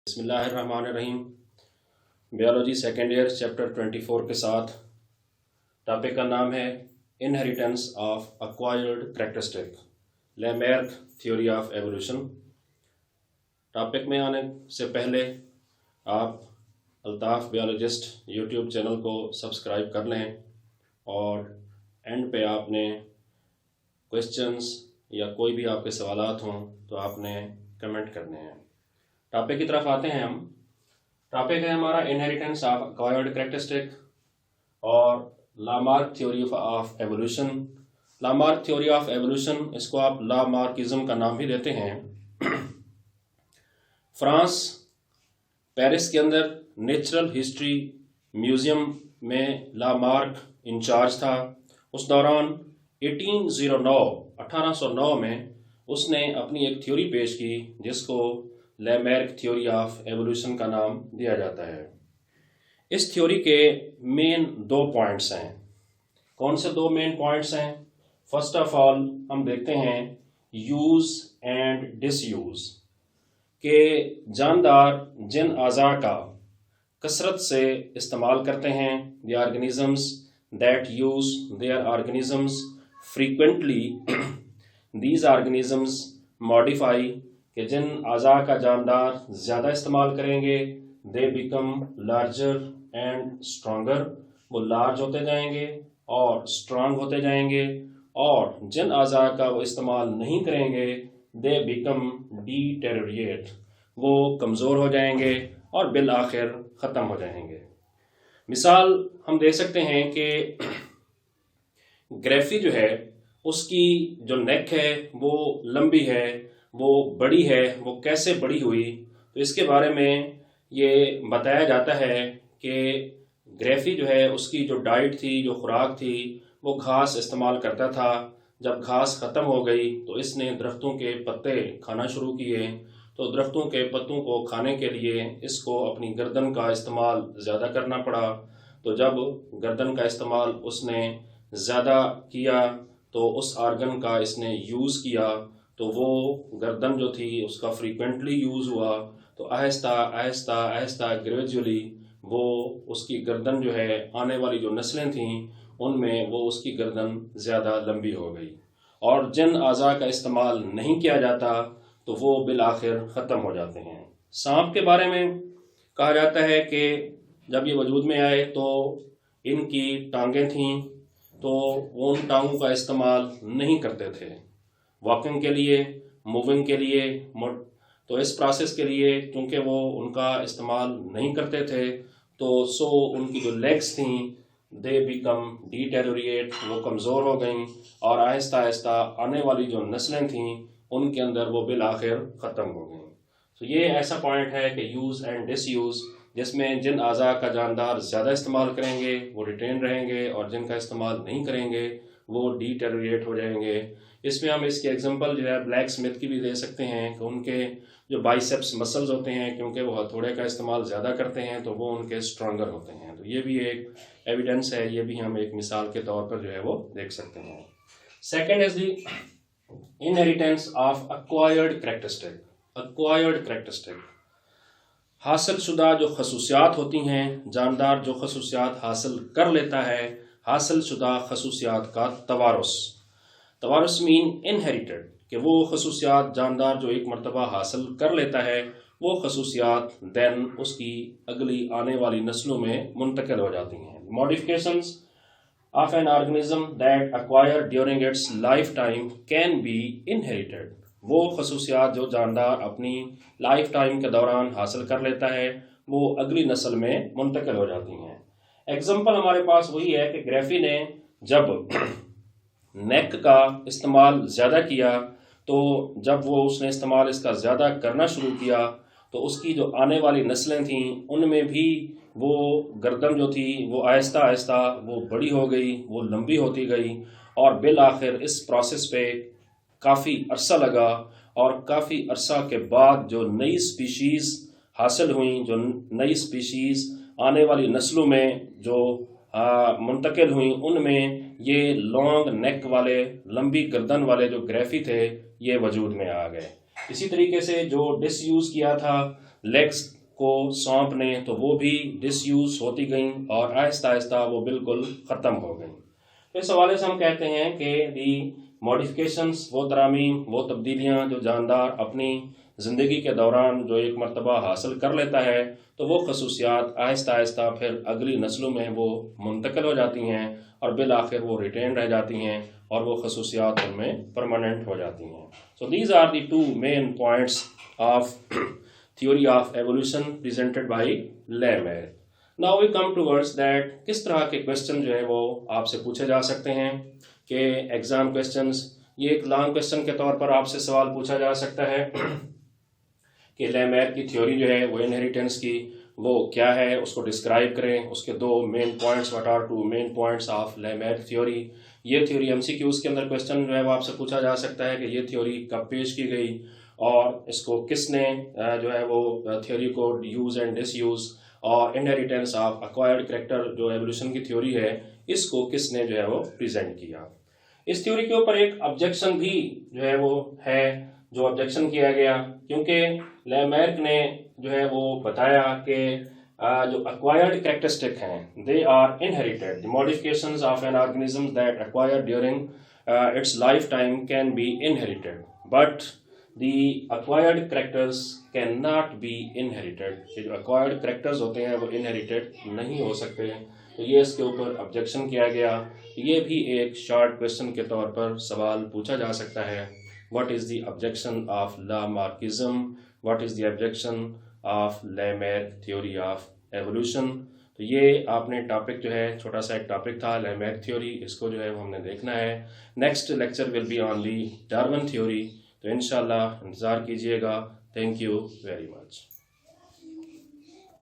बिस्मिल्लाहिर्रहमानिर्रहीम। Biology second year chapter 24 के साथ टॉपिक का नाम है inheritance of acquired characteristic, Lamarck theory of evolution. Topic में आने से पहले आप अल्ताफ़ बायोलॉजिस्ट यूट्यूब चैनल को सब्सक्राइब कर लें और एंड पे आपने क्वेश्चंस या कोई भी आपके सवालात हों तो आपने कमेंट करने हैं। टॉपिक की तरफ आते हैं हम। टॉपिक है हमारा इनहेरिटेंस ऑफ एक्वायर्ड कैरेक्टरिस्टिक और Lamarck theory of evolution. Lamarck theory of evolution, इसको आप लामार्किज्म का नाम भी देते हैं। फ्रांस पेरिस के अंदर नेचुरल हिस्ट्री म्यूज़ियम में लामार्क इंचार्ज था। उस दौरान 1809 में उसने अपनी एक थ्योरी पेश की जिसको लेमेर्क थ्योरी ऑफ एवोल्यूशन का नाम दिया जाता है। इस थ्योरी के मेन दो पॉइंट्स हैं। कौन से दो मेन पॉइंट्स हैं? फर्स्ट ऑफ ऑल हम देखते हैं यूज़ एंड डिसयूज़ के जानदार जिन अज़ा का कसरत से इस्तेमाल करते हैं, the organisms that use their organisms frequently, these organisms modify, कि जिन अज़ा का जानदार ज़्यादा इस्तेमाल करेंगे, they become larger and stronger, वो लार्ज होते जाएंगे और स्ट्रांग होते जाएंगे। और जिन अज़ा का वो इस्तेमाल नहीं करेंगे, दे बिकम डिटेरियोरेट, वो कमज़ोर हो जाएंगे और बिल आखिर ख़त्म हो जाएंगे। मिसाल हम दे सकते हैं कि ग्रेफी जो है उसकी जो नेक है वो लंबी है, वो बड़ी है। वो कैसे बड़ी हुई? तो इसके बारे में ये बताया जाता है कि ग्रेफी जो है उसकी जो डाइट थी, जो खुराक थी, वो घास इस्तेमाल करता था। जब घास ख़त्म हो गई तो इसने दरख्तों के पत्ते खाना शुरू किए। तो दरख्तों के पत्तों को खाने के लिए इसको अपनी गर्दन का इस्तेमाल ज़्यादा करना पड़ा। तो जब गर्दन का इस्तेमाल उसने ज़्यादा किया तो उस आर्गन का इसने यूज़ किया, तो वो गर्दन जो थी उसका फ्रीक्वेंटली यूज़ हुआ। तो आहिस्ता आहिस्ता आहिस्ता ग्रेजुअली वो उसकी गर्दन जो है, आने वाली जो नस्लें थीं उनमें वो उसकी गर्दन ज़्यादा लंबी हो गई। और जिन अज़ा का इस्तेमाल नहीं किया जाता तो वो बिल आखिर ख़त्म हो जाते हैं। सांप के बारे में कहा जाता है कि जब ये वजूद में आए तो इनकी टांगें थीं, तो वो उन टांगों का इस्तेमाल नहीं करते थे वॉकिंग के लिए, मूविंग के लिए। तो इस प्रोसेस के लिए क्योंकि वो उनका इस्तेमाल नहीं करते थे, तो सो उनकी जो लेग्स थीं दे बिकम डिटेरियोरेट, वो कमज़ोर हो गई और आहिस्ता आहिस्ता आने वाली जो नस्लें थीं उनके अंदर वो बिल आखिर ख़त्म हो गई। तो ये ऐसा पॉइंट है कि यूज़ एंड डिसयूज़, जिसमें जिन अज़ा का जानदार ज़्यादा इस्तेमाल करेंगे वो रिटेन रहेंगे और जिनका इस्तेमाल नहीं करेंगे वो डिटेरियोरेट हो जाएंगे। इसमें हम इसके एग्जांपल जो है ब्लैक स्मिथ की भी दे सकते हैं कि उनके जो बाइसेप्स मसल्स होते हैं, क्योंकि वो हथौड़े का इस्तेमाल ज़्यादा करते हैं तो वो उनके स्ट्रॉन्गर होते हैं। तो ये भी एक एविडेंस है, ये भी हम एक मिसाल के तौर पर जो है वो देख सकते हैं। Second is the inheritance of acquired characteristic. Acquired characteristic हासिल शुदा जो खसूसियात होती हैं, जानदार जो खसूसियात हासिल कर लेता है, हासिल शुदा खसूसियात का तवारुस। तवारुस मीन इनहेरिटेड, कि वो खसूसियात जानदार जो एक मरतबा हासिल कर लेता है वो खसूसियात दैन उसकी अगली आने वाली नस्लों में मुंतकिल हो जाती हैं। Modifications of an organism that acquire during its life time can be inherited. वो खसूसियात जो जानदार अपनी लाइफ टाइम के दौरान हासिल कर लेता है वो अगली नस्ल में मुंतकिल हो जाती हैं। एग्जाम्पल हमारे पास वही है कि ग्रेफी ने जब नेक का इस्तेमाल ज़्यादा किया, तो जब वो उसने इस्तेमाल इसका ज़्यादा करना शुरू किया तो उसकी जो आने वाली नस्लें थीं उनमें भी वो गर्दन जो थी वो आहिस्ता आहिस्ता वो बड़ी हो गई, वो लंबी होती गई और बिल आखिर इस प्रोसेस पे काफ़ी अरसा लगा। और काफ़ी अरसा के बाद जो नई स्पीशीज़ हासिल हुई, जो नई स्पीशीज़ आने वाली नस्लों में जो मुंतकिल हुई, उनमें ये लॉन्ग नेक वाले, लंबी गर्दन वाले जो ग्रेफी थे ये वजूद में आ गए। इसी तरीके से जो डिसयूज किया था लेग्स को सौंप ने, तो वो भी डिसयूज होती गई और आहिस्ता आहिस्ता वो बिल्कुल ख़त्म हो गई। तो इस हवाले से हम कहते हैं कि दी मॉडिफिकेशंस, वो तरामीम, वो तब्दीलियाँ जो जानदार अपनी ज़िंदगी के दौरान जो एक मरतबा हासिल कर लेता है, तो वो खसूसियात आहिस्ता आहिस्ता फिर अगली नस्लों में वो मुंतकिल हो जाती हैं और बिल आखिर वो रिटेन रह जाती हैं और वो खसूसियात उनमें परमानेंट हो जाती हैं। So these are the two main points of theory of evolution presented by Lamarck. Now we come towards that किस तरह के क्वेश्चन जो है वो आपसे पूछे जा सकते हैं कि एग्जाम क्वेश्चंस, ये एक लॉन्ग क्वेश्चन के तौर पर आपसे सवाल पूछा जा सकता है कि लेमेयर की थ्योरी जो है वो इनहेरिटेंस की वो क्या है, उसको डिस्क्राइब करें, उसके दो main points, what are two main points of Lamarck theory. ये थ्योरी एमसीक्यूज के अंदर क्वेश्चन जो है वो आपसे पूछा जा सकता है कि ये थ्योरी कब पेश की गई और इसको किसने जो है वो थ्योरी को यूज एंड डिसयूज, और इनहेरिटेंस ऑफ एक्वायर्ड कैरेक्टर जो एवोल्यूशन की थ्योरी है, इसको किसने जो है वो प्रेजेंट किया। इस थ्योरी के ऊपर एक ऑब्जेक्शन भी जो है वो है, जो ऑब्जेक्शन किया गया, क्योंकि लेमेयर ने जो है वो बताया कि जो एक्वायर्ड कैरेक्टरिस्टिक हैं they are inherited. The modifications of an organism that acquired during its life time can be inherited, but the acquired characters can not be inherited. जो एक्वायर्ड कैरेक्टर्स होते हैं वो इनहेरिटेड नहीं हो सकते। तो ये इसके ऊपर ऑब्जेक्शन किया गया। ये भी एक शॉर्ट क्वेश्चन के तौर पर सवाल पूछा जा सकता है। What is the objection of Lamarckism, what is the objection of Lamarck theory of evolution. तो ये आपने टॉपिक जो है, छोटा सा एक टॉपिक था लेमेयर थ्योरी, इसको जो है वो हमने देखना है। Next lecture will be on the Darwin theory. तो इंशाल्लाह इंतज़ार कीजिएगा। Thank you very much.